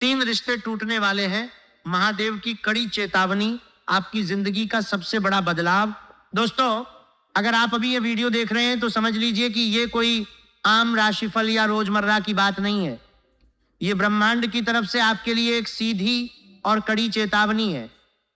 तीन रिश्ते टूटने वाले हैं। महादेव की कड़ी चेतावनी, आपकी जिंदगी का सबसे बड़ा बदलाव। दोस्तों, अगर आप अभी ये वीडियो देख रहे हैं तो समझ लीजिए कि ये कोई आम राशिफल या रोजमर्रा की बात नहीं है। ये ब्रह्मांड की तरफ से आपके लिए एक सीधी और कड़ी चेतावनी है।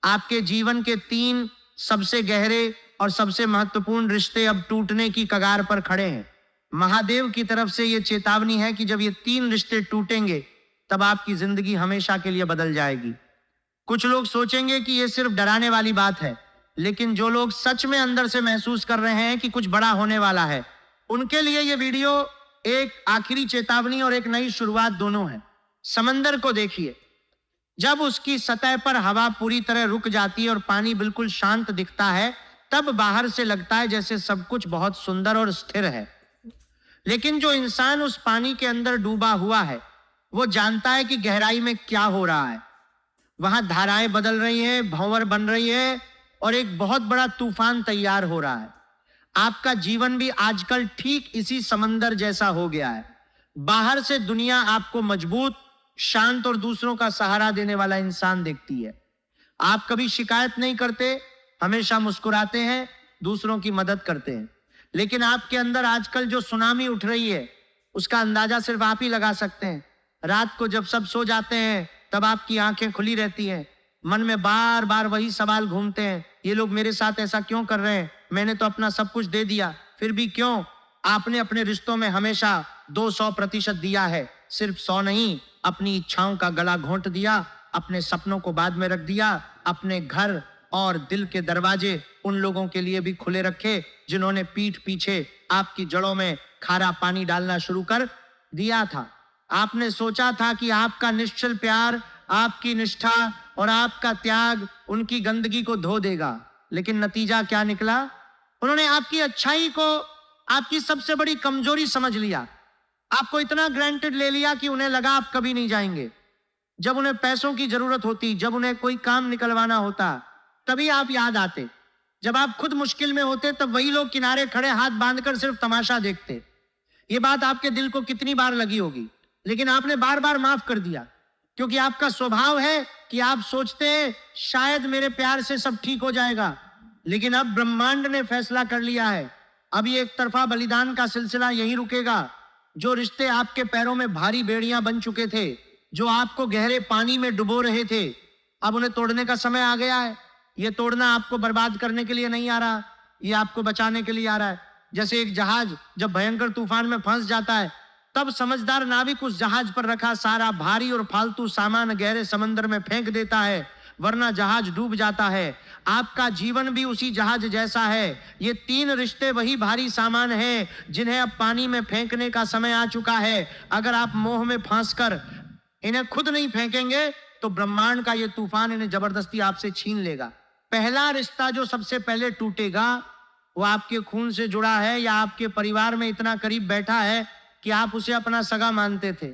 आपके जीवन के तीन सबसे गहरे और सबसे महत्वपूर्ण रिश्ते अब टूटने की कगार पर खड़े हैं। महादेव की तरफ से ये चेतावनी है कि जब ये तीन रिश्ते टूटेंगे तब आपकी जिंदगी हमेशा के लिए बदल जाएगी। कुछ लोग सोचेंगे कि ये सिर्फ डराने वाली बात है, लेकिन जो लोग सच में अंदर से महसूस कर रहे हैं कि कुछ बड़ा होने वाला है, उनके लिए ये वीडियो एक आखिरी चेतावनी और एक नई शुरुआत दोनों है। समंदर को देखिए, जब उसकी सतह पर हवा पूरी तरह रुक जाती है और पानी बिल्कुल शांत दिखता है, तब बाहर से लगता है जैसे सब कुछ बहुत सुंदर और स्थिर है। लेकिन जो इंसान उस पानी के अंदर डूबा हुआ है, वो जानता है कि गहराई में क्या हो रहा है। वहां धाराएं बदल रही हैं, भंवर बन रही है और एक बहुत बड़ा तूफान तैयार हो रहा है। आपका जीवन भी आजकल ठीक इसी समंदर जैसा हो गया है। बाहर से दुनिया आपको मजबूत, शांत और दूसरों का सहारा देने वाला इंसान देखती है। आप कभी शिकायत नहीं करते, हमेशा मुस्कुराते हैं, दूसरों की मदद करते हैं। लेकिन आपके अंदर आजकल जो सुनामी उठ रही है, उसका अंदाजा सिर्फ आप ही लगा सकते हैं। रात को जब सब सो जाते हैं तब आपकी आंखें खुली रहती हैं। मन में बार बार वही सवाल घूमते हैं, ये लोग मेरे साथ ऐसा क्यों कर रहे हैं? मैंने तो अपना सब कुछ दे दिया, फिर भी क्यों? आपने अपने रिश्तों में हमेशा 200% दिया है, सिर्फ 100 नहीं। अपनी इच्छाओं का गला घोंट दिया, अपने सपनों को बाद में रख दिया, अपने घर और दिल के दरवाजे उन लोगों के लिए भी खुले रखे जिन्होंने पीठ पीछे आपकी जड़ों में खारा पानी डालना शुरू कर दिया था। आपने सोचा था कि आपका निश्चल प्यार, आपकी निष्ठा और आपका त्याग उनकी गंदगी को धो देगा, लेकिन नतीजा क्या निकला? उन्होंने आपकी अच्छाई को आपकी सबसे बड़ी कमजोरी समझ लिया। आपको इतना ग्रांटेड ले लिया कि उन्हें लगा आप कभी नहीं जाएंगे। जब उन्हें पैसों की जरूरत होती, जब उन्हें कोई काम निकलवाना होता, तभी आप याद आते। जब आप खुद मुश्किल में होते, तब वही लोग किनारे खड़े हाथ बांधकर सिर्फ तमाशा देखते। ये बात आपके दिल को कितनी बार लगी होगी, लेकिन आपने बार बार माफ कर दिया, क्योंकि आपका स्वभाव है कि आप सोचते हैं शायद मेरे प्यार से सब ठीक हो जाएगा। लेकिन अब ब्रह्मांड ने फैसला कर लिया है, अब ये एक तरफा बलिदान का सिलसिला यहीं रुकेगा। जो रिश्ते आपके पैरों में भारी बेड़ियां बन चुके थे, जो आपको गहरे पानी में डुबो रहे थे, अब उन्हें तोड़ने का समय आ गया है। ये तोड़ना आपको बर्बाद करने के लिए नहीं आ रहा, ये आपको बचाने के लिए आ रहा है। जैसे एक जहाज जब भयंकर तूफान में फंस जाता है, तब समझदार नाविक उस जहाज पर रखा सारा भारी और फालतू सामान गहरे समंदर में फेंक देता है, वरना जहाज डूब जाता है। आपका जीवन भी उसी जहाज जैसा है। ये तीन रिश्ते वही भारी सामान हैं जिन्हें अब पानी में फेंकने का समय आ चुका है। अगर आप मोह में फंसकर इन्हें खुद नहीं फेंकेंगे तो ब्रह्मांड का ये तूफान इन्हें जबरदस्ती आपसे छीन लेगा। पहला रिश्ता जो सबसे पहले टूटेगा वो आपके खून से जुड़ा है या आपके परिवार में इतना करीब बैठा है कि आप उसे अपना सगा मानते थे।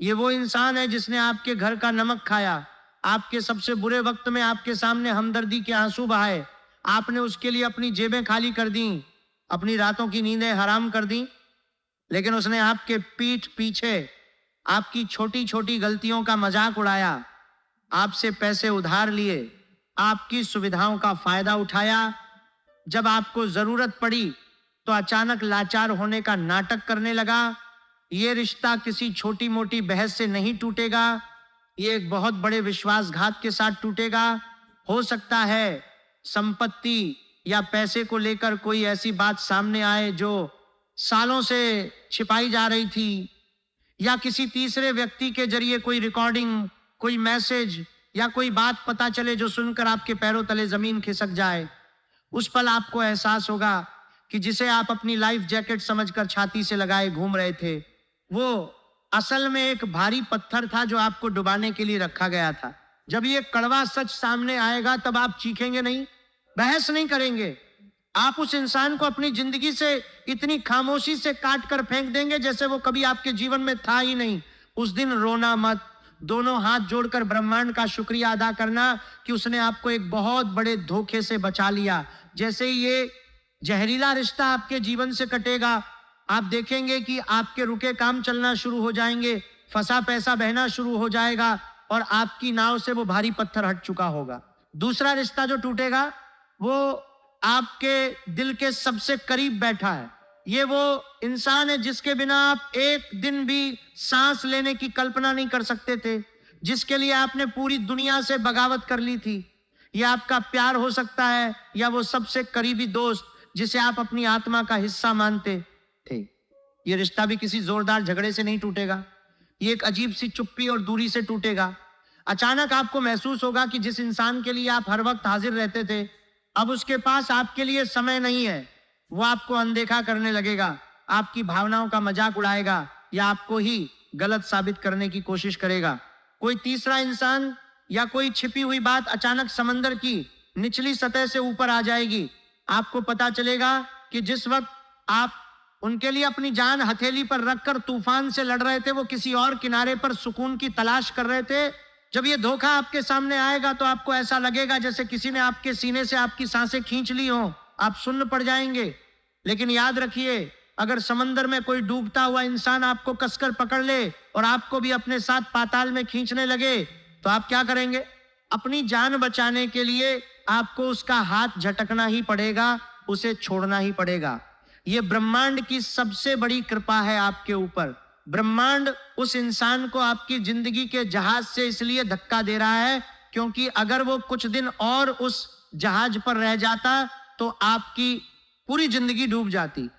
ये वो इंसान है जिसने आपके घर का नमक खाया, आपके सबसे बुरे वक्त में आपके सामने हमदर्दी के आंसू बहाए। आपने उसके लिए अपनी जेबें खाली कर दी, अपनी रातों की नींदें हराम कर दी, लेकिन उसने आपके पीठ पीछे आपकी छोटी छोटी गलतियों का मजाक उड़ाया, आपसे पैसे उधार लिए, आपकी सुविधाओं का फायदा उठाया। जब आपको जरूरत पड़ी तो अचानक लाचार होने का नाटक करने लगा। ये रिश्ता किसी छोटी मोटी बहस से नहीं टूटेगा, ये एक बहुत बड़े विश्वासघात के साथ टूटेगा। हो सकता है संपत्ति या पैसे को लेकर कोई ऐसी बात सामने आए जो सालों से छिपाई जा रही थी, या किसी तीसरे व्यक्ति के जरिए कोई रिकॉर्डिंग, कोई मैसेज या कोई बात पता चले जो सुनकर आपके पैरों तले जमीन खिसक जाए। उस पल आपको एहसास होगा कि जिसे आप अपनी लाइफ जैकेट समझकर छाती से लगाए घूम रहे थे, वो असल में एक भारी पत्थर था जो आपको डुबाने के लिए रखा गया था। जब ये कड़वा सच सामने आएगा तब आप चीखेंगे नहीं, बहस नहीं करेंगे। आप उस इंसान को अपनी जिंदगी से इतनी खामोशी से काट कर फेंक देंगे जैसे वो कभी आपके जीवन में था ही नहीं। उस दिन रोना मत, दोनों हाथ जोड़कर ब्रह्मांड का शुक्रिया अदा करना कि उसने आपको एक बहुत बड़े धोखे से बचा लिया। जैसे ही ये जहरीला रिश्ता आपके जीवन से कटेगा, आप देखेंगे कि आपके रुके काम चलना शुरू हो जाएंगे। फंसा पैसा बहना शुरू हो जाएगा और आपकी नाव से वो भारी पत्थर हट चुका होगा। दूसरा रिश्ता जो टूटेगा वो आपके दिल के सबसे करीब बैठा है। ये वो इंसान है जिसके बिना आप एक दिन भी सांस लेने की कल्पना नहीं कर सकते थे, जिसके लिए आपने पूरी दुनिया से बगावत कर ली थी। ये आपका प्यार हो सकता है या वो सबसे करीबी दोस्त जिसे आप अपनी आत्मा का हिस्सा मानते थे। ये रिश्ता भी किसी जोरदार झगड़े से नहीं टूटेगा, ये एक अजीब सी चुप्पी और दूरी से टूटेगा। अचानक आपको महसूस होगा कि जिस इंसान के लिए आप हर वक्त हाजिर रहते थे, अब उसके पास आपके लिए समय नहीं है। वो आपको अनदेखा करने लगेगा, आपकी भावनाओं का मजाक उड़ाएगा या आपको ही गलत साबित करने की कोशिश करेगा। कोई तीसरा इंसान या कोई छिपी हुई बात अचानक समंदर की निचली सतह से ऊपर आ जाएगी। आपको पता चलेगा कि जिस वक्त आप उनके लिए अपनी जान हथेली पर रखकर तूफान से लड़ रहे थे, वो किसी और किनारे पर सुकून की तलाश कर रहे थे। जब ये धोखा आपके सामने आएगा तो आपको ऐसा लगेगा जैसे किसी ने आपके सीने से आपकी सांसें खींच ली हो, आप सुन्न पड़ जाएंगे। लेकिन याद रखिए, अगर समंदर में कोई डूबता हुआ इंसान आपको कसकर पकड़ ले और आपको भी अपने साथ पाताल में खींचने लगे तो आप क्या करेंगे? अपनी जान बचाने के लिए आपको उसका हाथ झटकना ही पड़ेगा, उसे छोड़ना ही पड़ेगा। ये ब्रह्मांड की सबसे बड़ी कृपा है आपके ऊपर। ब्रह्मांड उस इंसान को आपकी जिंदगी के जहाज से इसलिए धक्का दे रहा है क्योंकि अगर वो कुछ दिन और उस जहाज पर रह जाता तो आपकी पूरी जिंदगी डूब जाती।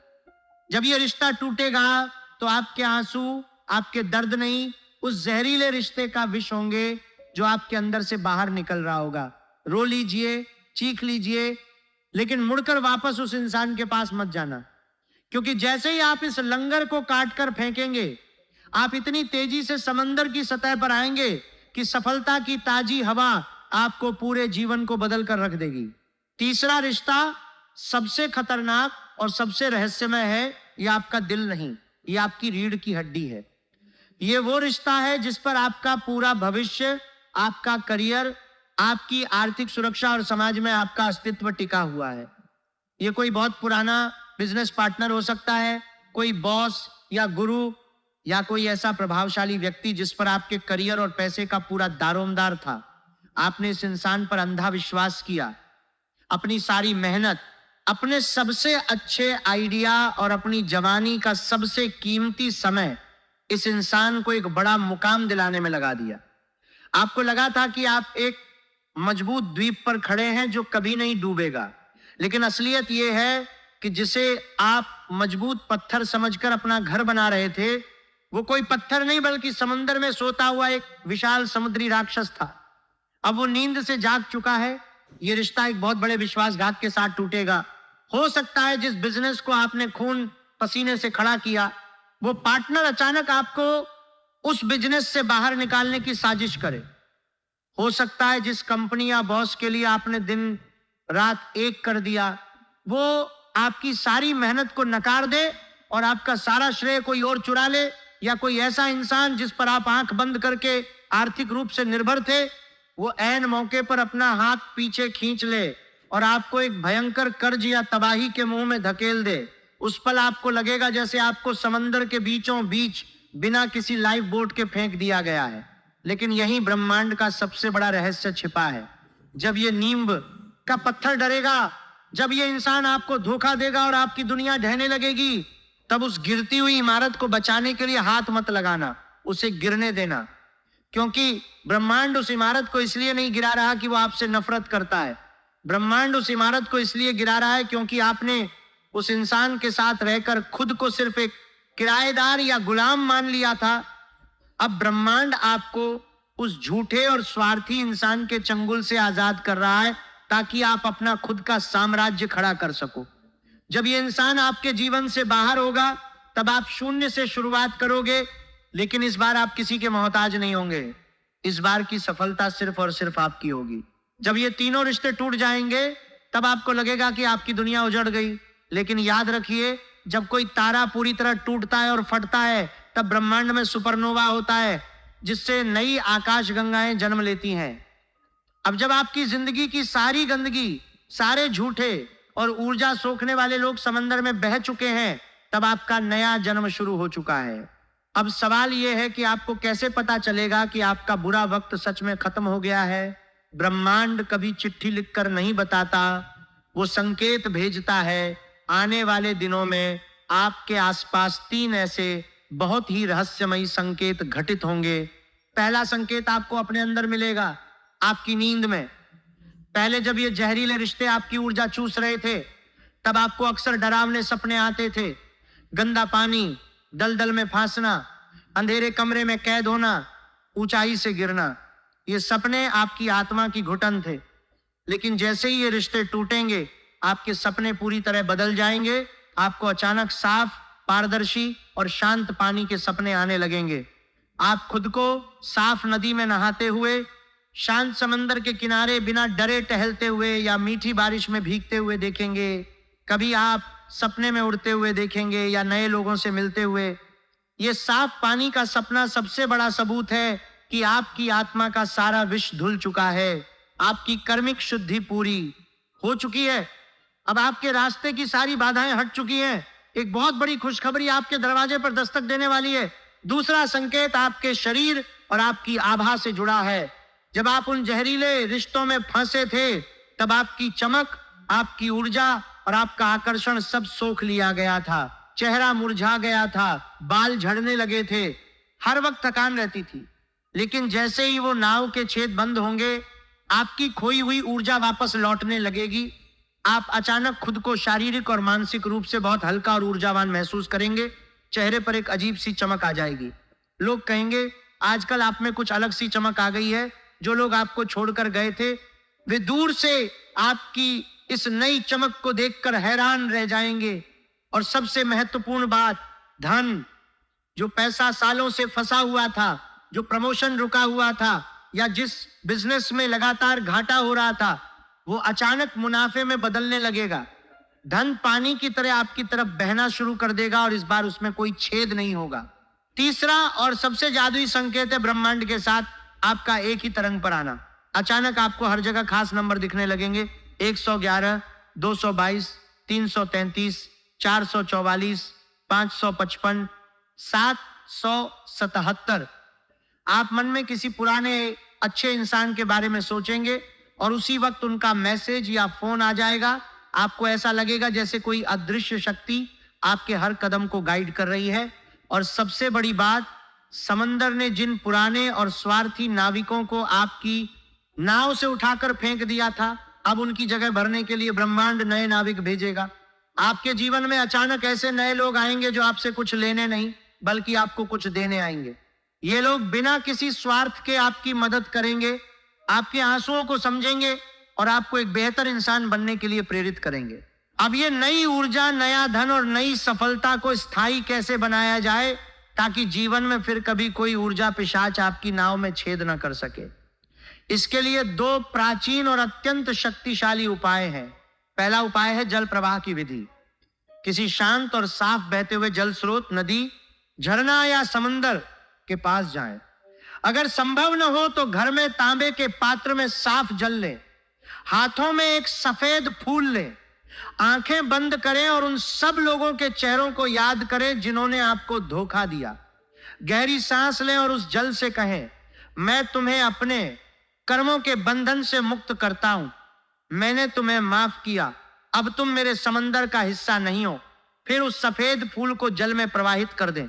जब ये रिश्ता टूटेगा तो आपके आंसू, आपके दर्द नहीं, उस जहरीले रिश्ते का विष होंगे जो आपके अंदर से बाहर निकल रहा होगा। रो लीजिए, चीख लीजिए, लेकिन मुड़कर वापस उस इंसान के पास मत जाना, क्योंकि जैसे ही आप इस लंगर को काटकर फेंकेंगे, आप इतनी तेजी से समंदर की सतह पर आएंगे कि सफलता की ताजी हवा आपको पूरे जीवन को बदल कर रख देगी। तीसरा रिश्ता सबसे खतरनाक और सबसे रहस्यमय है। ये आपका दिल नहीं, ये आपकी रीढ़ की हड्डी है। ये वो रिश्ता है जिस पर आपका पूरा भविष्य, आपका करियर, आपकी आर्थिक सुरक्षा और समाज में आपका अस्तित्व टिका हुआ है। ये कोई बहुत पुराना बिजनेस पार्टनर हो सकता है, कोई बॉस या गुरु, या कोई ऐसा प्रभावशाली व्यक्ति जिस पर आपके करियर और पैसे का पूरा दारोमदार था। आपने इस इंसान पर अंधा विश्वास किया, अपनी सारी मेहनत, अपने सबसे अच्छे आइडिया और अपनी जवानी का सबसे कीमती समय इस इंसान को एक बड़ा मुकाम दिलाने में लगा दिया। आपको लगा था कि आप एक मजबूत द्वीप पर खड़े हैं जो कभी नहीं डूबेगा, लेकिन असलियत यह है कि जिसे आप मजबूत पत्थर समझकर अपना घर बना रहे थे, वो कोई पत्थर नहीं बल्कि समंदर में सोता हुआ एक विशाल समुद्री राक्षस था। अब वो नींद से जाग चुका है। ये रिश्ता एक बहुत बड़े विश्वासघात के साथ टूटेगा। हो सकता है जिस बिजनेस को आपने खून पसीने से खड़ा किया, वो पार्टनर अचानक आपको उस बिजनेस से बाहर निकालने की साजिश करे। हो सकता है जिस कंपनी या बॉस के लिए आपने दिन रात एक कर दिया, वो आपकी सारी मेहनत को नकार दे और आपका सारा श्रेय कोई और चुरा ले, या कोई ऐसा इंसान जिस पर आप आंख बंद करके आर्थिक रूप से निर्भर थे, वो ऐन मौके पर अपना हाथ पीछे खींच ले और आपको एक भयंकर कर्ज या तबाही के मुंह में धकेल दे। उस पल आपको लगेगा जैसे आपको समंदर के बीचों बीच बिना किसी लाइफ बोट के फेंक दिया गया है। लेकिन यही ब्रह्मांड का सबसे बड़ा रहस्य छिपा है। जब ये नींव का पत्थर डरेगा, जब ये इंसान आपको धोखा देगा और आपकी दुनिया ढहने लगेगी, तब उस गिरती हुई इमारत को बचाने के लिए हाथ मत लगाना, उसे गिरने देना। क्योंकि ब्रह्मांड उस इमारत को इसलिए नहीं गिरा रहा कि वो आपसे नफरत करता है। ब्रह्मांड उस इमारत को इसलिए गिरा रहा है क्योंकि आपने उस इंसान के साथ रहकर खुद को सिर्फ एक किराएदार या गुलाम मान लिया था। अब ब्रह्मांड आपको उस झूठे और स्वार्थी इंसान के चंगुल से आजाद कर रहा है ताकि आप अपना खुद का साम्राज्य खड़ा कर सको। जब ये इंसान आपके जीवन से बाहर होगा, तब आप शून्य से शुरुआत करोगे, लेकिन इस बार आप किसी के मोहताज नहीं होंगे। इस बार की सफलता सिर्फ और सिर्फ आपकी होगी। जब ये तीनों रिश्ते टूट जाएंगे, तब आपको लगेगा कि आपकी दुनिया उजड़ गई। लेकिन याद रखिए, जब कोई तारा पूरी तरह टूटता है और फटता है, तब ब्रह्मांड में सुपरनोवा होता है, जिससे नई आकाश गंगाएं जन्म लेती हैं। अब जब आपकी जिंदगी की सारी गंदगी, सारे झूठे और ऊर्जा सोखने वाले लोग समंदर में बह चुके हैं, तब आपका नया जन्म शुरू हो चुका है। अब सवाल यह है कि आपको कैसे पता चलेगा कि आपका बुरा वक्त सच में खत्म हो गया है। ब्रह्मांड कभी चिट्ठी लिखकर नहीं बताता, वो संकेत भेजता है। आने वाले दिनों में आपके आसपास 3 ऐसे बहुत ही रहस्यमयी संकेत घटित होंगे। पहला संकेत आपको अपने अंदर मिलेगा, आपकी नींद में। पहले जब ये जहरीले रिश्ते आपकी ऊर्जा चूस रहे थे, तब आपको अक्सर डरावने सपने आते थे। गंदा पानी, दलदल में फांसना, अंधेरे कमरे में कैद होना, ऊंचाई से गिरना, ये सपने आपकी आत्मा की घुटन थे। लेकिन जैसे ही ये रिश्ते टूटेंगे, आपके सपने पूरी तरह बदल जाएंगे। आपको अचानक साफ, पारदर्शी और शांत पानी के सपने आने लगेंगे। आप खुद को साफ नदी में नहाते हुए, शांत समंदर के किनारे बिना डरे टहलते हुए या मीठी बारिश में भीगते हुए देखेंगे। कभी आप सपने में उड़ते हुए देखेंगे या नए लोगों से मिलते हुए। ये साफ पानी का सपना सबसे बड़ा सबूत है कि आपकी आत्मा का सारा विष धुल चुका है। आपकी कर्मिक शुद्धि पूरी हो चुकी है। अब आपके रास्ते की सारी बाधाएं हट चुकी हैं। एक बहुत बड़ी खुशखबरी आपके दरवाजे पर दस्तक देने वाली है। दूसरा संकेत आपके शरीर और आपकी आभा से जुड़ा है। जब आप उन जहरीले रिश्तों में फंसे थे, तब आपकी चमक, आपकी ऊर्जा और आपका आकर्षण सब सोख लिया गया था। चेहरा मुरझा गया था, बाल झड़ने लगे थे, हर वक्त थकान रहती थी। लेकिन जैसे ही वो नाव के छेद बंद होंगे, आपकी खोई हुई ऊर्जा वापस लौटने लगेगी। आप अचानक खुद को शारीरिक और मानसिक रूप से बहुत हल्का और ऊर्जावान महसूस करेंगे। चेहरे पर एक अजीब सी चमक आ जाएगी। लोग कहेंगे, आजकल आप में कुछ अलग सी चमक आ गई है। जो लोग आपको छोड़कर गए थे, वे दूर से आपकी इस नई चमक को देखकर हैरान रह जाएंगे। और सबसे महत्वपूर्ण बात, धन, जो पैसा सालों से फंसा हुआ था, जो प्रमोशन रुका हुआ था, या जिस बिजनेस में लगातार घाटा हो रहा था, वो अचानक मुनाफे में बदलने लगेगा। धन पानी की तरह आपकी तरफ बहना शुरू कर देगा और इस बार उसमें कोई छेद नहीं होगा। तीसरा और सबसे जादुई संकेत है ब्रह्मांड के साथ आपका एक ही तरंग पर आना। अचानक आपको हर जगह खास नंबर दिखने लगेंगे। 111, 222, 333, 444, 555, 777। आप मन में किसी पुराने अच्छे इंसान के बारे में सोचेंगे और उसी वक्त उनका मैसेज या फोन आ जाएगा। आपको ऐसा लगेगा जैसे कोई अदृश्य शक्ति आपके हर कदम को गाइड कर रही है। और सबसे बड़ी बात, समंदर ने जिन पुराने और स्वार्थी नाविकों को आपकी नाव से उठाकर फेंक दिया था, अब उनकी जगह भरने के लिए ब्रह्मांड नए नाविक भेजेगा। आपके जीवन में अचानक ऐसे नए लोग आएंगे जो आपसे कुछ लेने नहीं, बल्कि आपको कुछ देने आएंगे। ये लोग बिना किसी स्वार्थ के आपकी मदद करेंगे, आपके आंसुओं को समझेंगे और आपको एक बेहतर इंसान बनने के लिए प्रेरित करेंगे। अब ये नई ऊर्जा, नया धन और नई सफलता को स्थायी कैसे बनाया जाए, ताकि जीवन में फिर कभी कोई ऊर्जा पिशाच आपकी नाव में छेद न कर सके। इसके लिए 2 प्राचीन और अत्यंत शक्तिशाली उपाय हैं। पहला उपाय है जल प्रवाह की विधि। किसी शांत और साफ बहते हुए जल स्रोत, नदी, झरना या समंदर के पास जाएं। अगर संभव न हो तो घर में तांबे के पात्र में साफ जल लें। हाथों में एक सफेद फूल लें। आंखें बंद करें और उन सब लोगों के चेहरों को याद करें जिन्होंने आपको धोखा दिया। गहरी सांस लें और उस जल से कहें, मैं तुम्हें अपने कर्मों के बंधन से मुक्त करता हूं। मैंने तुम्हें माफ किया, अब तुम मेरे समंदर का हिस्सा नहीं हो। फिर उस सफेद फूल को जल में प्रवाहित कर दें।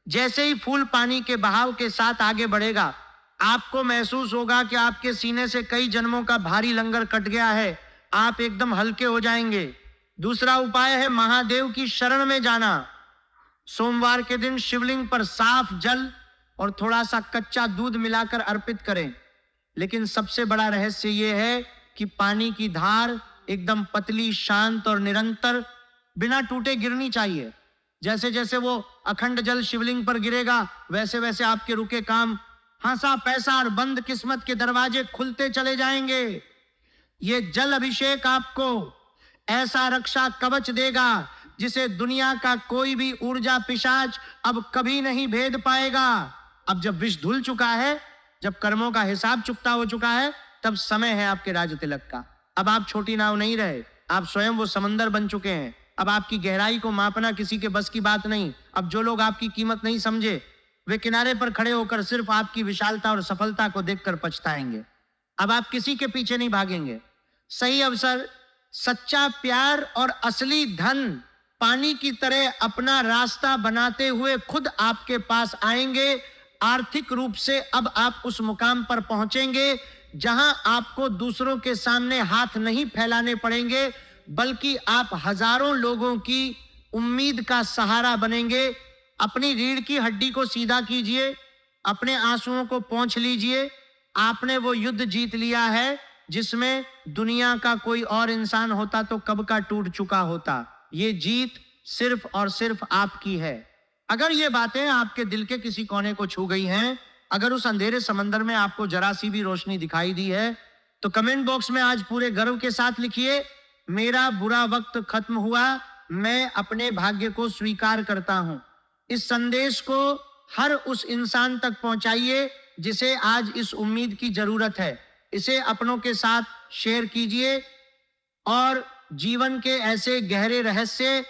जैसे ही फूल पानी के बहाव के साथ आगे बढ़ेगा, आपको महसूस होगा कि आपके सीने से कई जन्मों का भारी लंगर कट गया है। आप एकदम हल्के हो जाएंगे। दूसरा उपाय है महादेव की शरण में जाना। सोमवार के दिन शिवलिंग पर साफ जल और थोड़ा सा कच्चा दूध मिलाकर अर्पित करें। लेकिन सबसे बड़ा रहस्य यह है कि पानी की धार एकदम पतली, शांत और निरंतर, बिना टूटे गिरनी चाहिए। जैसे जैसे वो अखंड जल शिवलिंग पर गिरेगा, वैसे वैसे आपके रुके काम, हंसा पैसा और बंद किस्मत के दरवाजे खुलते चले जाएंगे। ये जल अभिषेक आपको ऐसा रक्षा कवच देगा जिसे दुनिया का कोई भी ऊर्जा पिशाच अब कभी नहीं भेद पाएगा। अब जब विष धुल चुका है, जब कर्मों का हिसाब चुकता हो चुका है, तब समय है आपके राज तिलक का। अब आप छोटी नाव नहीं रहे, आप स्वयं वो समंदर बन चुके हैं। अब आपकी गहराई को मापना किसी के बस की बात नहीं। अब जो लोग आपकी कीमत नहीं समझे, वे किनारे पर खड़े होकर सिर्फ आपकी विशालता और सफलता को देखकर पछताएंगे। अब आप किसी के पीछे नहीं भागेंगे। सही अवसर, सच्चा प्यार और असली धन पानी की तरह अपना रास्ता बनाते हुए खुद आपके पास आएंगे। आर्थिक रूप से अब आप उस मुकाम पर पहुंचेंगे जहां आपको दूसरों के सामने हाथ नहीं फैलाने पड़ेंगे, बल्कि आप हजारों लोगों की उम्मीद का सहारा बनेंगे। अपनी रीढ़ की हड्डी को सीधा कीजिए, अपने आंसुओं को पोंछ लीजिए। आपने वो युद्ध जीत लिया है जिसमें दुनिया का कोई और इंसान होता तो कब का टूट चुका होता। ये जीत सिर्फ और सिर्फ आपकी है। अगर ये बातें आपके दिल के किसी कोने को छू गई हैं, अगर उस अंधेरे समंदर में आपको जरा सी भी रोशनी दिखाई दी है, तो कमेंट बॉक्स में आज पूरे गर्व के साथ लिखिए, मेरा बुरा वक्त खत्म हुआ, मैं अपने भाग्य को स्वीकार करता हूं। इस संदेश को हर उस इंसान तक पहुंचाइए जिसे आज इस उम्मीद की जरूरत है। इसे अपनों के साथ शेयर कीजिए और जीवन के ऐसे गहरे रहस्य,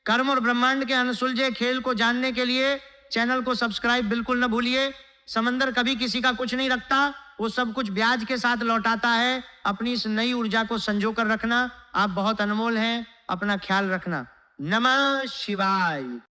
कर्म और ब्रह्मांड के अनसुलझे खेल को जानने के लिए चैनल को सब्सक्राइब बिल्कुल न भूलिए। समंदर कभी किसी का कुछ नहीं रखता, वो सब कुछ ब्याज के साथ लौटाता है। अपनी इस नई ऊर्जा को संजो कर रखना। आप बहुत अनमोल हैं। अपना ख्याल रखना। नमः शिवाय।